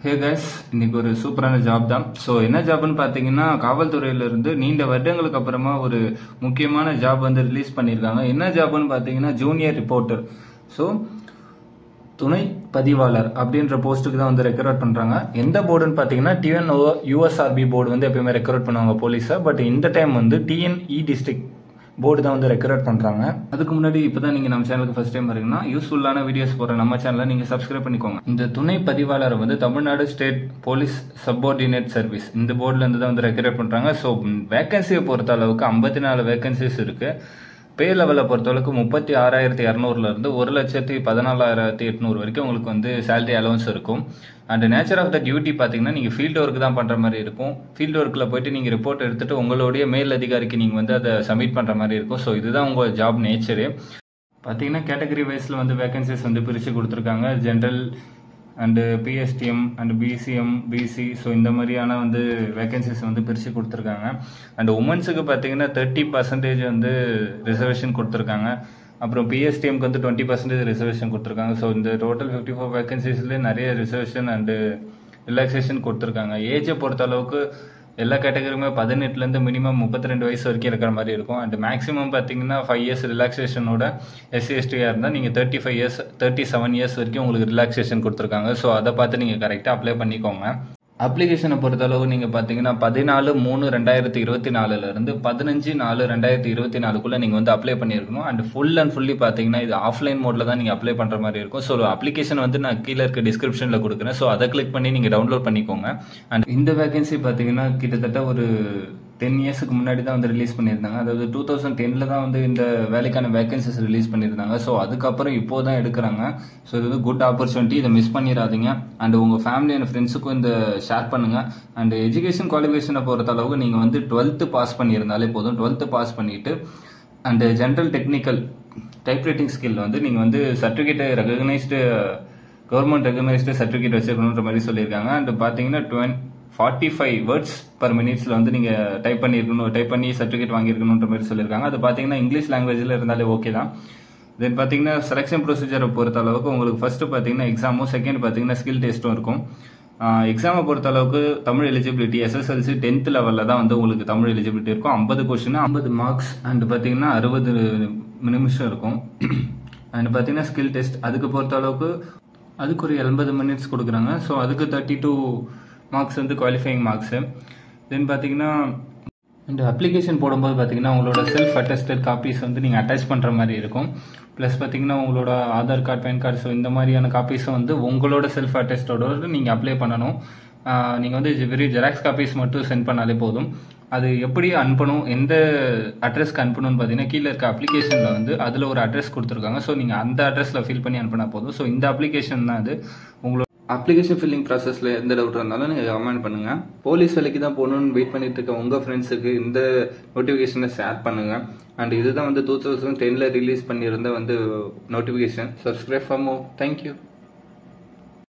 Hey guys, இன்னைக்கு ஒரு சூப்பரான ஜாப் தான். ஸோ என்ன ஜாப்னு பார்த்தீங்கன்னா, காவல்துறையிலிருந்து நீண்ட வருடங்களுக்கு அப்புறமா ஒரு முக்கியமான ஜாப் வந்து ரிலீஸ் பண்ணியிருக்காங்க. என்ன ஜாப்னு பார்த்தீங்கன்னா, ஜூனியர் ரிப்போர்ட்டர். ஸோ துணை பதிவாளர் அப்படின்ற போஸ்ட்டுக்கு தான் வந்து ரெக்ரூட் பண்ணுறாங்க. எந்த போர்டுன்னு பார்த்தீங்கன்னா, USRB போர்டு வந்து எப்பயுமே ரெக்ரூட் பண்ணுவாங்க போலீஸை. பட் இந்த டைம் வந்து TNE டிஸ்ட்ரிக்ட் போர்டு தான் வந்து ரெக்ரூட் பண்ணுறாங்க. அதுக்கு முன்னாடி இப்போ தான் நீங்கள் நம்ம சேனலுக்கு ஃபர்ஸ்ட் டைம் வரீங்கன்னா, யூஸ்ஃபுல்லான வீடியோஸ் போகிற நம்ம சேனலை நீங்கள் சப்ஸ்கிரைப் பண்ணிக்கோங்க. இந்த துணை பதிவாளர் வந்து Tamil Nadu state police subordinate service இந்த போர்டுலேருந்து தான் வந்து ரெக்ரூட் பண்ணுறாங்க. ஸோ வேகன்சியை பொறுத்த அளவுக்கு 54 வேகன்சிஸ் இருக்குது. பே லெவலை பொறுத்தளவுக்கு 36,200 1,14,800 வரைக்கும் உங்களுக்கு வந்து சேலரி அலவன்ஸ் இருக்கும். And nature of the duty பார்த்தீங்கன்னா, நீங்கள் ஃபீல்டு ஒர்க் தான் பண்ணுற மாதிரி இருக்கும். ஃபீல்டு ஒர்க்கில் போயிட்டு நீங்கள் ரிப்போர்ட் எடுத்துகிட்டு உங்களுடைய மேல் அதிகாரிக்கு நீங்கள் வந்து அதை சப்மிட் பண்ணுற மாதிரி இருக்கும். ஸோ இதுதான் உங்கள் ஜாப் நேச்சரு. பார்த்தீங்கன்னா கேட்டகரி வைஸில் வந்து வேகன்சிஸ் வந்து பிரித்து கொடுத்துருக்காங்க. General and PSTM and BCM BC. So இந்த மாதிரியான வந்து வேகன்சிஸ் வந்து பிரித்து கொடுத்துருக்காங்க. அண்ட் உமன்ஸுக்கு பார்த்தீங்கன்னா 30% வந்து ரிசர்வேஷன் கொடுத்துருக்காங்க. அப்புறம் PSTMக்கு வந்து 20% ரிசர்வேஷன் கொடுத்துருக்காங்க. ஸோ இந்த டோட்டல் 54 வேகன்சிஸ்லேயே நிறைய ரிசர்வேஷன் அண்டு ரிலாக்ஸேஷன் கொடுத்துருக்காங்க. ஏஜை பொறுத்த அளவுக்கு எல்லா கேட்டகரியுமே 18லேருந்து மினிமம் 32 வயசு வரைக்கும் இருக்கிற மாதிரி இருக்கும். அண்ட் மேக்ஸிமம் பார்த்தீங்கன்னா 5 இயர்ஸ் ரிலாக்ஸேஷனோட SC/STயாக இருந்தால் நீங்கள் 37 இயர்ஸ் வரைக்கும் உங்களுக்கு ரிலாக்ஸேஷன் கொடுத்துருக்காங்க. ஸோ அதை பார்த்து நீங்கள் கரெக்டாக அப்ளை பண்ணிக்கோங்க. அப்ளிகேஷனை பொறுத்தளவு நீங்கள் பார்த்தீங்கன்னா 14/3/2024 15/4/2024 நீங்கள் வந்து அப்ளை பண்ணியிருக்கணும். அண்ட் ஃபுல்லி பார்த்தீங்கன்னா இது ஆஃப்லைன் மோடில் தான் நீங்கள் அப்ளை பண்ணுற மாதிரி இருக்கும். ஸோ அப்ளிகேஷன் வந்து நான் கீழே இருக்க டிஸ்கிரிப்ஷனில் கொடுக்குறேன். ஸோ அதை கிளிக் பண்ணி நீங்கள் டவுன்லோட் பண்ணிக்கோங்க. அண்ட் இந்த வேகன்சி பார்த்தீங்கன்னா கிட்டத்தட்ட ஒரு 10 இயர்ஸுக்கு முன்னாடி தான் வந்து ரிலீஸ் பண்ணியிருந்தாங்க. அதாவது 2010 தான் வந்து இந்த வேலைக்கான வேகன்சிஸ் ரிலீஸ் பண்ணியிருந்தாங்க. ஸோ அதுக்கப்புறம் இப்போ தான் எடுக்கிறாங்க. ஸோ இது வந்து குட் ஆப்பர்ச்சுனிட்டி, இதை மிஸ் பண்ணிடாதீங்க. அண்ட் உங்கள் ஃபேமிலி அண்ட் ஃப்ரெண்ட்ஸுக்கும் இந்த ஷேர் பண்ணுங்கள். அண்ட் எஜுகேஷன் குவாலிஃபிகேஷனை பொறுத்த அளவுக்கு நீங்கள் வந்து 12th பாஸ் பண்ணியிருந்தாலே போதும். 12th பாஸ் பண்ணிவிட்டு and general technical typewriting skill வந்து நீங்கள் வந்து சர்டிஃபிகேட் கவர்மெண்ட் ரெகனைஸ்டு சர்டிஃபிகேட் வச்சுருக்கணுன்ற மாதிரி சொல்லியிருக்காங்க. அண்ட் பார்த்தீங்கன்னா 45 வேர்ட்ஸ் பர் மினிட்ஸில் வந்து நீங்கள் டைப் பண்ணி சர்டிஃபிகேட் வாங்கியிருக்கணுன்ற மாதிரி சொல்லியிருக்காங்க. அது பார்த்தீங்கன்னா இங்கிலீஷ் லாங்குவேஜில் இருந்தாலே ஓகே தான். தென் பார்த்தீங்கன்னா செலெக்ஷன் ப்ரொசீஜரை பொறுத்த அளவுக்கு உங்களுக்கு ஃபர்ஸ்ட் பார்த்தீங்கன்னா எக்ஸாமும், செகண்ட் பார்த்தீங்கன்னா ஸ்கில் டெஸ்ட்டும் இருக்கும். எக்ஸாமை பொறுத்த அளவுக்கு தமிழ் எலிஜிபிலிட்டி SSLC 10th லெவலில் தான் வந்து உங்களுக்கு தமிழ் எலிஜிபிலிட்டி இருக்கும். 50 கொஸ்டின் 50 மார்க்ஸ் அண்ட் பார்த்தீங்கன்னா 60 நிமிஷம் இருக்கும். அண்ட் பார்த்தீங்கன்னா ஸ்கில் டெஸ்ட் அதுக்கு பொறுத்த அளவுக்கு அதுக்கு ஒரு 80 மினிட்ஸ் கொடுக்குறாங்க. ஸோ அதுக்கு 32 மார்க்ஸ் வந்து குவாலிஃபைங் மார்க்ஸு. தென் பார்த்தீங்கன்னா இந்த அப்ளிகேஷன் போடும்போது பார்த்தீங்கன்னா உங்களோட செல்ஃப் அட்டஸ்டட் காப்பீஸ் வந்து நீங்கள் அட்டாச் பண்ணுற மாதிரி இருக்கும். ப்ளஸ் பார்த்தீங்கன்னா உங்களோட Aadhaar card, PAN card, so இந்த மாதிரியான காப்பீஸை வந்து உங்களோட செல்ஃப் அட்டஸ்டோட நீங்கள் அப்ளை பண்ணணும். நீங்கள் வந்து வெறும் ஜெராக்ஸ் காப்பீஸ் மட்டும் சென்ட் பண்ணாலே போதும். அது எப்படி அனுப்பணும், எந்த அட்ரஸ்க்கு அனுப்பணும்னு பார்த்தீங்கன்னா கீழே இருக்க அப்ளிகேஷனில் வந்து அதில் ஒரு அட்ரஸ் கொடுத்துருக்காங்க. ஸோ நீங்கள் அந்த அட்ரஸில் ஃபில் பண்ணி அனுப்பினா போதும். ஸோ இந்த அப்ளிகேஷன் தான் அது. உங்களோட அப்ளிகேஷன் ஃபில்லிங் ப்ராசஸில் எந்த டவுட் இருந்தாலும் நீங்கள் கமெண்ட் பண்ணுங்கள். போலீஸ் வேலைக்கு தான் போகணுன்னு வெயிட் பண்ணிட்டு இருக்க உங்கள் ஃப்ரெண்ட்ஸுக்கு இந்த நோட்டிஃபிகேஷனை ஷேர் பண்ணுங்கள். அண்ட் இதுதான் வந்து 2010 ரிலீஸ் பண்ணியிருந்த வந்து notification. Subscribe for more. Thank you.